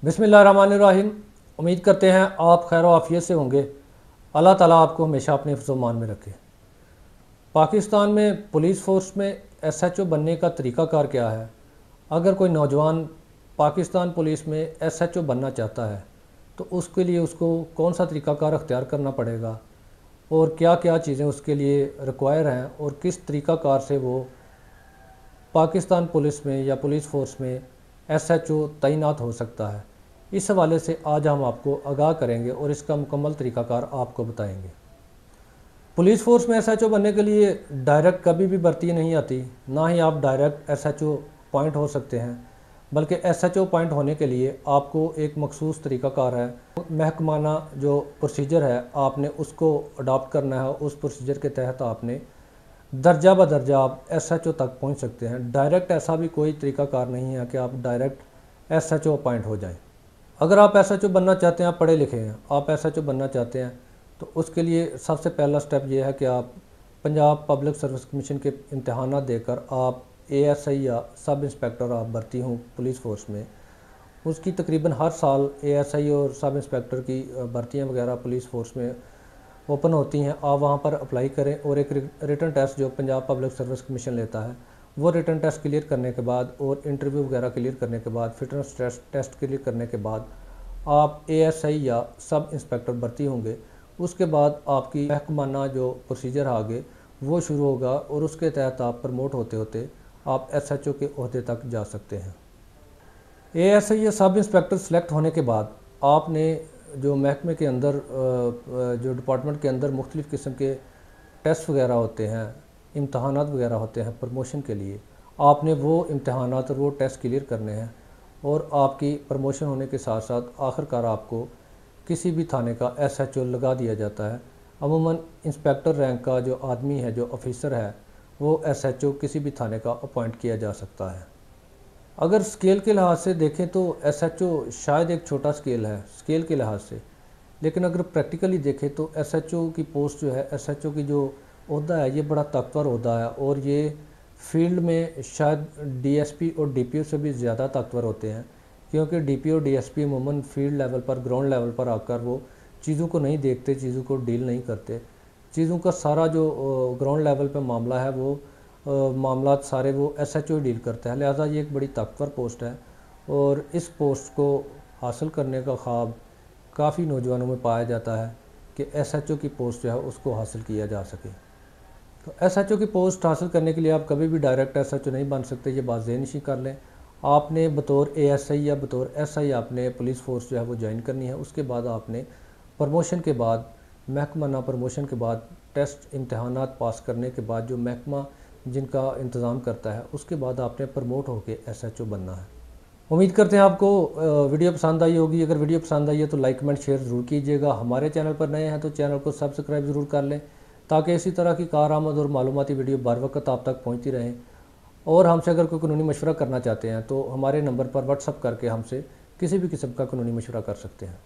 बिस्मिल्लाहिर्रहमानिर्रहीम। उम्मीद करते हैं आप खैर आफियत से होंगे। अल्लाह ताला आपको हमेशा अपने हिफ्ज़-ओ-मान में रखे। पाकिस्तान में पुलिस फ़ोर्स में एसएचओ बनने का तरीक़ाकार क्या है? अगर कोई नौजवान पाकिस्तान पुलिस में एसएचओ बनना चाहता है तो उसके लिए उसको कौन सा तरीक़ाकार अख्तियार करना पड़ेगा और क्या क्या चीज़ें उसके लिए रिक्वायर हैं और किस तरीक़ाकार से वो पाकिस्तान पुलिस में या पुलिस फ़ोर्स में एसएचओ तैनात हो सकता है। इस हवाले से आज हम आपको आगाह करेंगे और इसका मुकम्मल तरीक़ाकार आपको बताएंगे। पुलिस फ़ोर्स में एसएचओ बनने के लिए डायरेक्ट कभी भी भर्ती नहीं आती, ना ही आप डायरेक्ट एसएचओ पॉइंट हो सकते हैं, बल्कि एसएचओ पॉइंट होने के लिए आपको एक मखसूस तरीक़ाकार है, महकमाना जो प्रोसीजर है आपने उसको अडॉप्ट करना है। उस प्रोसीजर के तहत आपने दर्जा ब दर्जा आप एसएचओ तक पहुंच सकते हैं। डायरेक्ट ऐसा भी कोई तरीक़ाकार नहीं है कि आप डायरेक्ट एसएचओ अपॉइंट हो जाएं। अगर आप एसएचओ बनना चाहते हैं, आप पढ़े लिखे हैं, आप एसएचओ बनना चाहते हैं तो उसके लिए सबसे पहला स्टेप ये है कि आप पंजाब पब्लिक सर्विस कमीशन के इम्तहानात देकर आप एएसआई या सब इंस्पेक्टर आप भर्ती हों पुलिस फ़ोर्स में। उसकी तकरीबन हर साल एएसआई और सब इंस्पेक्टर की भर्तियाँ वगैरह पुलिस फ़ोर्स में ओपन होती हैं। आप वहाँ पर अप्लाई करें और एक रिटन टेस्ट जो पंजाब पब्लिक सर्विस कमीशन लेता है वो रिटन टेस्ट क्लियर करने के बाद और इंटरव्यू वगैरह क्लियर करने के बाद, फिटनेस टेस्ट क्लियर करने के बाद आप एएसआई या सब इंस्पेक्टर भर्ती होंगे। उसके बाद आपकी महकमाना जो प्रोसीजर आगे वो शुरू होगा और उसके तहत आप प्रमोट होते होते आप एसएचओ के ओहदे तक जा सकते हैं। एएसआई या सब इंस्पेक्टर सेलेक्ट होने के बाद आपने जो महकमे के अंदर जो डिपार्टमेंट के अंदर मुख्तलिफ़ किस्म के टेस्ट वगैरह होते हैं, इम्तहानात वगैरह होते हैं प्रमोशन के लिए, आपने वो इम्तहानात और वो टेस्ट क्लियर करने हैं और आपकी प्रमोशन होने के साथ साथ आखिरकार आपको किसी भी थाने का एसएचओ लगा दिया जाता है। अमूमन इंस्पेक्टर रैंक का जो आदमी है, जो ऑफिसर है, वो एसएचओ किसी भी थाने का अपॉइंट किया जा सकता है। अगर स्केल के लिहाज से देखें तो एसएचओ शायद एक छोटा स्केल है स्केल के लिहाज से, लेकिन अगर प्रैक्टिकली देखें तो एसएचओ की पोस्ट जो है, एसएचओ की जो ओहदा है, ये बड़ा ताकतवर ओहदा है और ये फील्ड में शायद डीएसपी और डीपीओ से भी ज़्यादा ताकतवर होते हैं, क्योंकि डीपीओ डीएसपी अमूमन फील्ड लेवल पर, ग्राउंड लेवल पर आकर वो चीज़ों को नहीं देखते, चीज़ों को डील नहीं करते। चीज़ों का सारा जो ग्राउंड लेवल पर मामला है वो मामलात सारे वो एसएचओ डील करता है। लिहाजा ये एक बड़ी ताकतवर पोस्ट है और इस पोस्ट को हासिल करने का ख्वाब काफ़ी नौजवानों में पाया जाता है कि एसएचओ की पोस्ट जो है उसको हासिल किया जा सके। तो एसएचओ की पोस्ट हासिल करने के लिए आप कभी भी डायरेक्ट एसएचओ नहीं बन सकते, ये बात ज़हन नशीं कर लें। आपने बतौर एएसआई या बतौर एसआई आपने पुलिस फ़ोर्स जो है वो ज्वाइन करनी है। उसके बाद आपने प्रमोशन के बाद, महकमाना प्रमोशन के बाद, टेस्ट इम्तहानात पास करने के बाद जो महकमा जिनका इंतज़ाम करता है, उसके बाद आपने प्रमोट होकर एसएचओ बनना है। उम्मीद करते हैं आपको वीडियो पसंद आई होगी। अगर वीडियो पसंद आई है तो लाइक कमेंट शेयर ज़रूर कीजिएगा। हमारे चैनल पर नए हैं तो चैनल को सब्सक्राइब ज़रूर कर लें ताकि इसी तरह की कारआमद और मालूमाती वीडियो बर वक्त आप तक पहुँचती रहें। और हमसे अगर कोई कानूनी मशवरा करना चाहते हैं तो हमारे नंबर पर व्हाट्सअप करके हमसे किसी भी किस्म का कानूनी मशवरा कर सकते हैं।